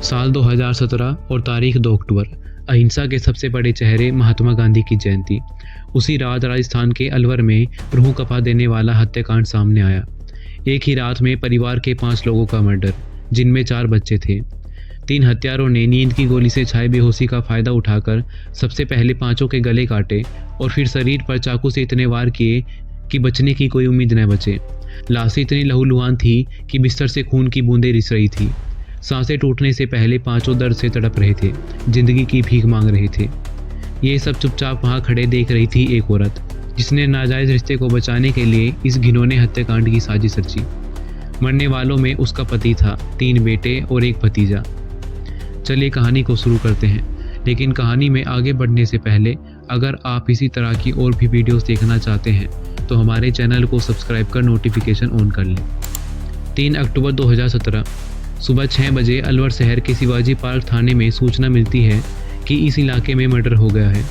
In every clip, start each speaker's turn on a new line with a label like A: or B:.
A: साल 2017 और तारीख 2 अक्टूबर। अहिंसा के सबसे बड़े चेहरे महात्मा गांधी की जयंती। उसी रात राजस्थान के अलवर में रूह कपा देने वाला हत्याकांड सामने आया। एक ही रात में परिवार के 5 लोगों का मर्डर, जिनमें 4 बच्चे थे। 3 हत्यारों ने नींद की गोली से छाई बेहोशी का फायदा उठाकर सबसे पहले 5 के गले काटे और फिर शरीर पर चाकू से इतने वार किए कि बचने की कोई उम्मीद न बचे। लाशें इतनी लहूलुहान थी कि बिस्तर से खून की बूंदें रिस रही थी। सांसें टूटने से पहले 5 दर्द से तड़प रहे थे, जिंदगी की भीख मांग रहे थे। ये सब चुपचाप वहाँ खड़े देख रही थी एक औरत, जिसने नाजायज़ रिश्ते को बचाने के लिए इस घिनौने हत्याकांड की साजिश रची। मरने वालों में उसका पति था, 3 बेटे और एक भतीजा। चलिए कहानी को शुरू करते हैं, लेकिन कहानी में आगे बढ़ने से पहले अगर आप इसी तरह की और भी वीडियोस देखना चाहते हैं तो हमारे चैनल को सब्सक्राइब कर नोटिफिकेशन ऑन कर लें। 3 अक्टूबर 2017 सुबह 6 बजे अलवर शहर के शिवाजी पार्क थाने में सूचना मिलती है कि इस इलाके में मर्डर हो गया है।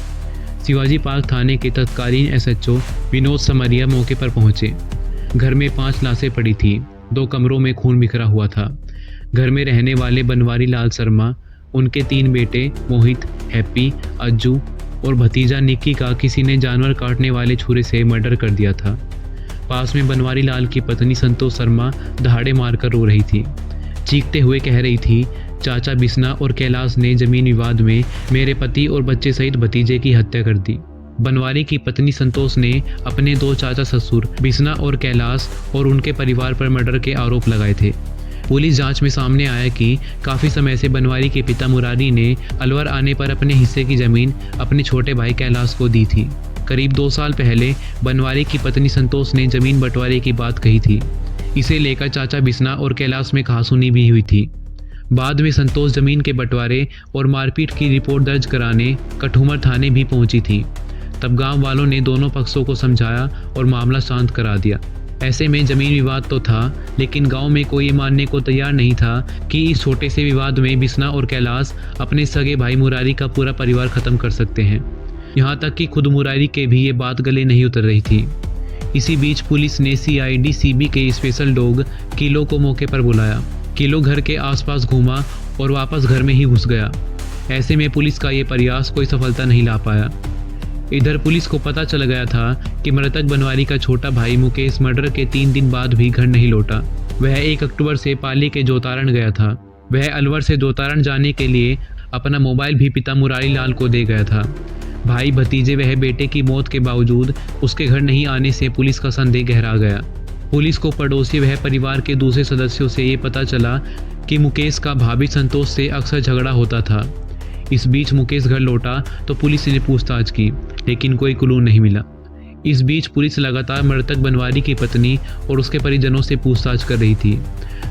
A: शिवाजी पार्क थाने के तत्कालीन एसएचओ विनोद समरिया मौके पर पहुंचे। घर में 5 लाशें पड़ी थी, 2 कमरों में खून बिखरा हुआ था। घर में रहने वाले बनवारी लाल शर्मा, उनके 3 बेटे मोहित, हैप्पी, अज्जू और भतीजा निक्की का किसी ने जानवर काटने वाले छुरे से मर्डर कर दिया था। पास में बनवारी लाल की पत्नी संतोष शर्मा दहाड़े मारकर रो रही थी। चीखते हुए कह रही थी, चाचा बिस्ना और कैलाश ने जमीन विवाद में मेरे पति और बच्चे सहित भतीजे की हत्या कर दी। बनवारी की पत्नी संतोष ने अपने 2 चाचा ससुर बिस्ना और कैलाश और उनके परिवार पर मर्डर के आरोप लगाए थे। पुलिस जांच में सामने आया कि काफ़ी समय से बनवारी के पिता मुरारी ने अलवर आने पर अपने हिस्से की ज़मीन अपने छोटे भाई कैलाश को दी थी। करीब 2 साल पहले बनवारी की पत्नी संतोष ने ज़मीन बंटवारे की बात कही थी। इसे लेकर चाचा बिस्ना और कैलाश में कहासुनी भी हुई थी। बाद में संतोष ज़मीन के बंटवारे और मारपीट की रिपोर्ट दर्ज कराने कठूमर थाने भी पहुंची थी। तब गांव वालों ने दोनों पक्षों को समझाया और मामला शांत करा दिया। ऐसे में ज़मीन विवाद तो था, लेकिन गांव में कोई ये मानने को तैयार नहीं था कि इस छोटे से विवाद में बिस्ना और कैलाश अपने सगे भाई मुरारी का पूरा परिवार ख़त्म कर सकते हैं। यहाँ तक कि खुद मुरारी के भी ये बात गले नहीं उतर रही थी। इसी बीच पुलिस ने CID CB के स्पेशल डॉग किलो को मौके पर बुलाया। किलो घर के आसपास घूमा और वापस घर में ही घुस गया। ऐसे में पुलिस का ये प्रयास कोई सफलता नहीं ला पाया। इधर पुलिस को पता चल गया था कि मृतक बनवारी का छोटा भाई मुकेश मर्डर के 3 दिन बाद भी घर नहीं लौटा। वह 1 अक्टूबर से पाली के जोतारण गया था। वह अलवर से जोतारण जाने के लिए अपना मोबाइल भी पिता मुरारी लाल को दे गया था। भाई भतीजे वह बेटे की मौत के बावजूद उसके घर नहीं आने से पुलिस का संदेह गहरा गया। पुलिस को पड़ोसी वह परिवार के दूसरे सदस्यों से ये पता चला कि मुकेश का भाभी संतोष से अक्सर झगड़ा होता था। इस बीच मुकेश घर लौटा तो पुलिस ने पूछताछ की, लेकिन कोई क्लू नहीं मिला। इस बीच पुलिस लगातार मृतक बनवारी की पत्नी और उसके परिजनों से पूछताछ कर रही थी।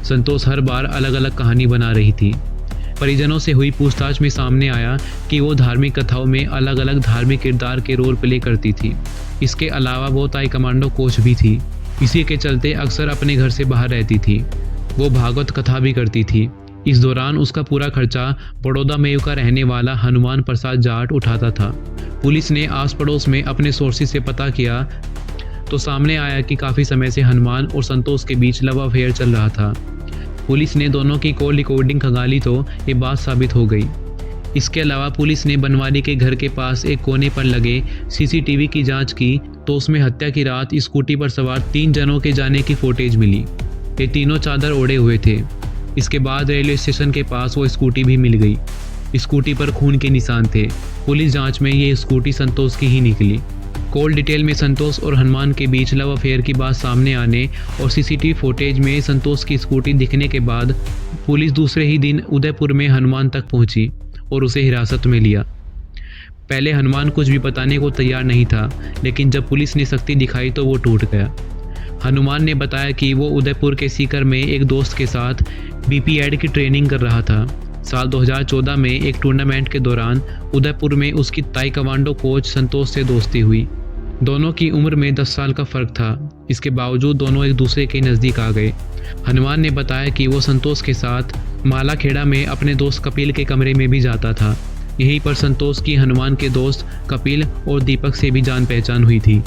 A: संतोष हर बार अलग अलग कहानी बना रही थी। परिजनों से हुई पूछताछ में सामने आया कि वो धार्मिक कथाओं में अलग अलग धार्मिक किरदार के रोल प्ले करती थी। इसके अलावा वो ताई कमांडो कोच भी थी। इसी के चलते अक्सर अपने घर से बाहर रहती थी। वो भागवत कथा भी करती थी। इस दौरान उसका पूरा खर्चा बड़ौदा मेव का रहने वाला हनुमान प्रसाद जाट उठाता था। पुलिस ने आस पड़ोस में अपने सोर्सेज से पता किया तो सामने आया कि काफ़ी समय से हनुमान और संतोष के बीच लव अफेयर चल रहा था। पुलिस ने दोनों की कॉल रिकॉर्डिंग खंगाली तो ये बात साबित हो गई। इसके अलावा पुलिस ने बनवारी के घर के पास एक कोने पर लगे CCTV की जांच की तो उसमें हत्या की रात स्कूटी पर सवार 3 जनों के जाने की फुटेज मिली। ये तीनों चादर ओढ़े हुए थे। इसके बाद रेलवे स्टेशन के पास वो स्कूटी भी मिल गई। स्कूटी पर खून के निशान थे। पुलिस जांच में ये स्कूटी संतोष की ही निकली। कॉल डिटेल में संतोष और हनुमान के बीच लव अफेयर की बात सामने आने और CCTV फुटेज में संतोष की स्कूटी दिखने के बाद पुलिस दूसरे ही दिन उदयपुर में हनुमान तक पहुंची और उसे हिरासत में लिया। पहले हनुमान कुछ भी बताने को तैयार नहीं था, लेकिन जब पुलिस ने सख्ती दिखाई तो वो टूट गया। हनुमान ने बताया कि वो उदयपुर के सीकर में एक दोस्त के साथ BP एड की ट्रेनिंग कर रहा था। साल 2014 में एक टूर्नामेंट के दौरान उदयपुर में उसकी ताई कमांडो कोच संतोष से दोस्ती हुई। दोनों की उम्र में 10 साल का फ़र्क था। इसके बावजूद दोनों एक दूसरे के नज़दीक आ गए। हनुमान ने बताया कि वो संतोष के साथ मालाखेड़ा में अपने दोस्त कपिल के कमरे में भी जाता था। यहीं पर संतोष की हनुमान के दोस्त कपिल और दीपक से भी जान पहचान हुई थी।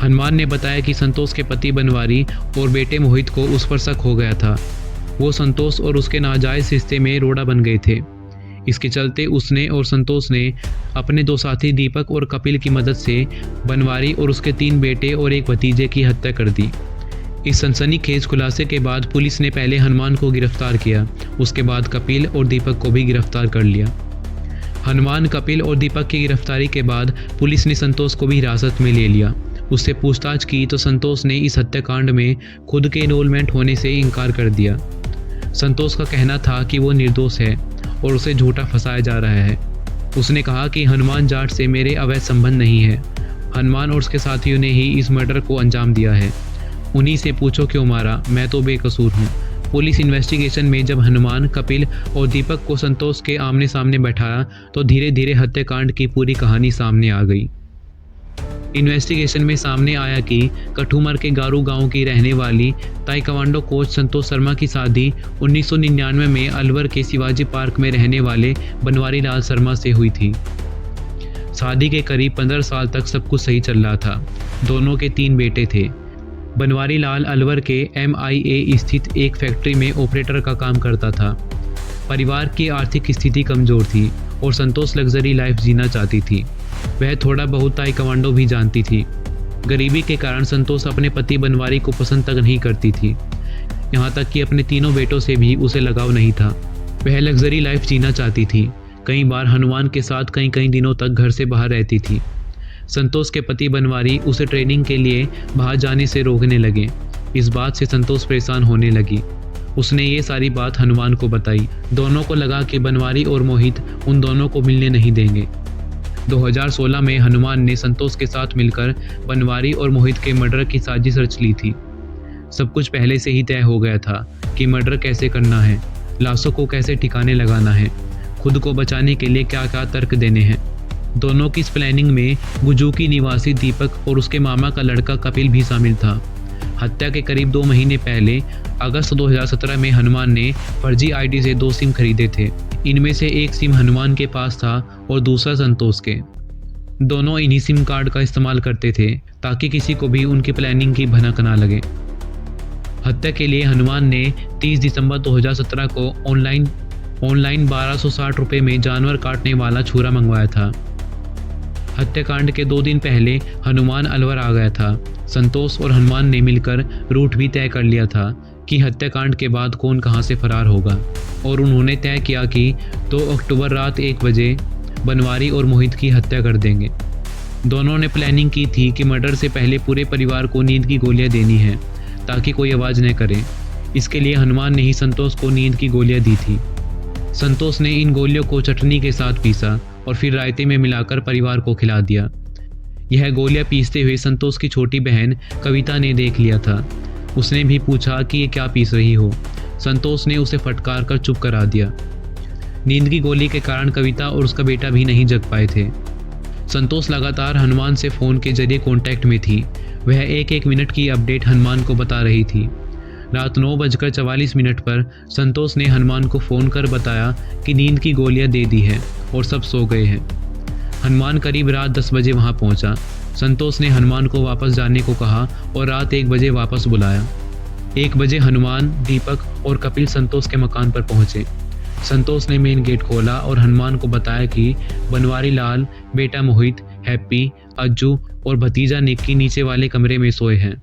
A: हनुमान ने बताया कि संतोष के पति बनवारी और बेटे मोहित को उस पर शक हो गया था। वो संतोष और उसके नाजायज़ रिश्ते में रोड़ा बन गए थे। इसके चलते उसने और संतोष ने अपने 2 साथी दीपक और कपिल की मदद से बनवारी और उसके 3 बेटे और एक भतीजे की हत्या कर दी। इस सनसनीखेज खुलासे के बाद पुलिस ने पहले हनुमान को गिरफ्तार किया, उसके बाद कपिल और दीपक को भी गिरफ्तार कर लिया। हनुमान, कपिल और दीपक की गिरफ्तारी के बाद पुलिस ने संतोष को भी हिरासत में ले लिया। उससे पूछताछ की तो संतोष ने इस हत्याकांड में खुद के इन्वॉल्वमेंट होने से इनकार कर दिया। संतोष का कहना था कि वो निर्दोष है और उसे झूठा फंसाया जा रहा है। उसने कहा कि हनुमान जाट से मेरे अवैध संबंध नहीं है। हनुमान और उसके साथियों ने ही इस मर्डर को अंजाम दिया है। उन्हीं से पूछो क्यों मारा, मैं तो बेकसूर हूँ। पुलिस इन्वेस्टिगेशन में जब हनुमान, कपिल और दीपक को संतोष के आमने सामने बैठाया तो धीरे धीरे हत्याकांड की पूरी कहानी सामने आ गई। इन्वेस्टिगेशन में सामने आया कि कठुमर के गारू गांव की रहने वाली ताइक्वांडो कोच संतोष शर्मा की शादी 1999 में अलवर के शिवाजी पार्क में रहने वाले बनवारी लाल शर्मा से हुई थी। शादी के करीब 15 साल तक सब कुछ सही चल रहा था। दोनों के 3 बेटे थे। बनवारी लाल अलवर के MIA स्थित एक फैक्ट्री में ऑपरेटर का काम करता था। परिवार की आर्थिक स्थिति कमज़ोर थी और संतोष लग्जरी लाइफ जीना चाहती थी। वह थोड़ा बहुत ताइक्वांडो भी जानती थी। गरीबी के कारण संतोष अपने पति बनवारी को पसंद तक नहीं करती थी। यहाँ तक कि अपने 3 बेटों से भी उसे लगाव नहीं था। वह लग्जरी लाइफ जीना चाहती थी। कई बार हनुमान के साथ कई दिनों तक घर से बाहर रहती थी। संतोष के पति बनवारी उसे ट्रेनिंग के लिए बाहर जाने से रोकने लगे। इस बात से संतोष परेशान होने लगी। उसने ये सारी बात हनुमान को बताई। दोनों को लगा कि बनवारी और मोहित उन दोनों को मिलने नहीं देंगे। 2016 में हनुमान ने संतोष के साथ मिलकर बनवारी और मोहित के मर्डर की साजिश रच ली थी। सब कुछ पहले से ही तय हो गया था कि मर्डर कैसे करना है, लाशों को कैसे ठिकाने लगाना है, खुद को बचाने के लिए क्या क्या तर्क देने हैं। दोनों की इस प्लानिंग में गुजूकी निवासी दीपक और उसके मामा का लड़का कपिल भी शामिल था। हत्या के करीब 2 महीने पहले अगस्त 2017 में हनुमान ने फर्जी आईडी से 2 सिम खरीदे थे। इनमें से एक सिम हनुमान के पास था और दूसरा संतोष के। दोनों इन्हीं सिम कार्ड का इस्तेमाल करते थे ताकि किसी को भी उनकी प्लानिंग की भनक ना लगे। हत्या के लिए हनुमान ने 30 दिसंबर 2017 को ऑनलाइन 1260 रुपये में जानवर काटने वाला छुरा मंगवाया था। हत्याकांड के 2 दिन पहले हनुमान अलवर आ गया था। संतोष और हनुमान ने मिलकर रूट भी तय कर लिया था कि हत्याकांड के बाद कौन कहां से फरार होगा और उन्होंने तय किया कि 2 अक्टूबर रात 1 बजे बनवारी और मोहित की हत्या कर देंगे। दोनों ने प्लानिंग की थी कि मर्डर से पहले पूरे परिवार को नींद की गोलियां देनी है ताकि कोई आवाज़ न करे। इसके लिए हनुमान ने ही संतोष को नींद की गोलियां दी थी। संतोष ने इन गोलियों को चटनी के साथ पीसा और फिर रायते में मिलाकर परिवार को खिला दिया। यह गोलियां पीसते हुए संतोष की छोटी बहन कविता ने देख लिया था। उसने भी पूछा कि ये क्या पीस रही हो। संतोष ने उसे फटकार कर चुप करा दिया। नींद की गोली के कारण कविता और उसका बेटा भी नहीं जग पाए थे। संतोष लगातार हनुमान से फ़ोन के जरिए कांटेक्ट में थी। वह एक मिनट की अपडेट हनुमान को बता रही थी। रात 9:44 पर संतोष ने हनुमान को फ़ोन कर बताया कि नींद की गोलियां दे दी है और सब सो गए हैं। हनुमान करीब रात 10 बजे वहां पहुंचा। संतोष ने हनुमान को वापस जाने को कहा और रात 1 बजे वापस बुलाया। 1 बजे हनुमान, दीपक और कपिल संतोष के मकान पर पहुंचे। संतोष ने मेन गेट खोला और हनुमान को बताया कि बनवारी लाल, बेटा मोहित, हैप्पी, अज्जू और भतीजा निक्की नीचे वाले कमरे में सोए हैं।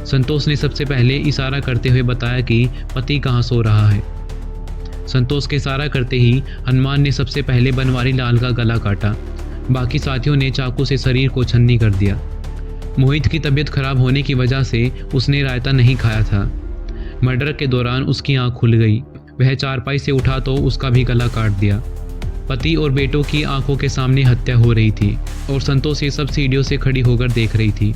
A: संतोष ने सबसे पहले इशारा करते हुए बताया कि पति कहाँ सो रहा है। संतोष के इशारा करते ही हनुमान ने सबसे पहले बनवारी लाल का गला काटा। बाकी साथियों ने चाकू से शरीर को छन्नी कर दिया। मोहित की तबीयत खराब होने की वजह से उसने रायता नहीं खाया था। मर्डर के दौरान उसकी आंख खुल गई। वह चारपाई से उठा तो उसका भी गला काट दिया। पति और बेटों की आंखों के सामने हत्या हो रही थी और संतोष ये सब सीढ़ियों से खड़ी होकर देख रही थी।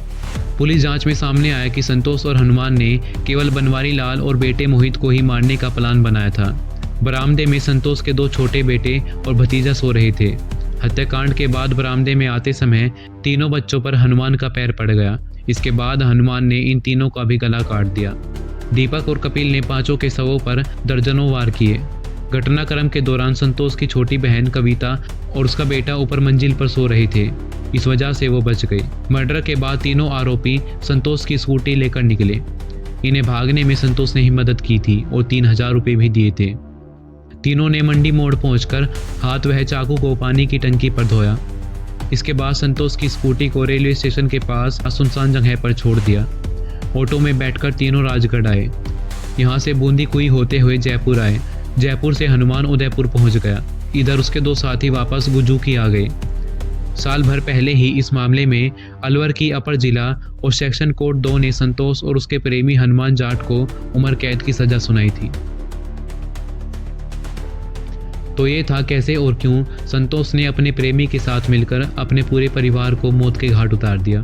A: पुलिस जांच में सामने आया कि संतोष और हनुमान ने केवल बनवारी लाल और बेटे मोहित को ही मारने का प्लान बनाया था। बरामदे में संतोष के 2 छोटे बेटे और भतीजा सो रहे थे। हत्याकांड के बाद बरामदे में आते समय तीनों बच्चों पर हनुमान का पैर पड़ गया। इसके बाद हनुमान ने इन तीनों का भी गला काट दिया। दीपक और कपिल ने पांचों के शवों पर दर्जनों वार किए। घटनाक्रम के दौरान संतोष की छोटी बहन कविता और उसका बेटा ऊपर मंजिल पर सो रहे थे। इस वजह से वो बच गए। मर्डर के बाद तीनों आरोपी संतोष की स्कूटी लेकर निकले। इन्हें भागने में संतोष ने ही मदद की थी और 3000 रुपये भी दिए थे। तीनों ने मंडी मोड़ पहुंचकर हाथ वह चाकू को पानी की टंकी पर धोया। इसके बाद संतोष की स्कूटी को रेलवे स्टेशन के पास सुनसान जगह पर छोड़ दिया। ऑटो में बैठकर तीनों राजगढ़ आए। यहाँ से बूंदी कुई होते हुए जयपुर आए। जयपुर से हनुमान उदयपुर पहुंच गया। इधर उसके 2 साथी वापस गुज्जूकी आ गए। साल भर पहले ही इस मामले में अलवर की अपर जिला और सेक्शन कोर्ट 2 ने संतोष और उसके प्रेमी हनुमान जाट को उम्र कैद की सजा सुनाई थी। तो ये था कैसे और क्यों संतोष ने अपने प्रेमी के साथ मिलकर अपने पूरे परिवार को मौत के घाट उतार दिया।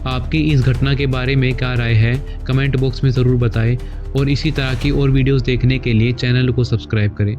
A: आपकी इस घटना के बारे में क्या राय है कमेंट बॉक्स में ज़रूर बताएं और इसी तरह की और वीडियोस देखने के लिए चैनल को सब्सक्राइब करें।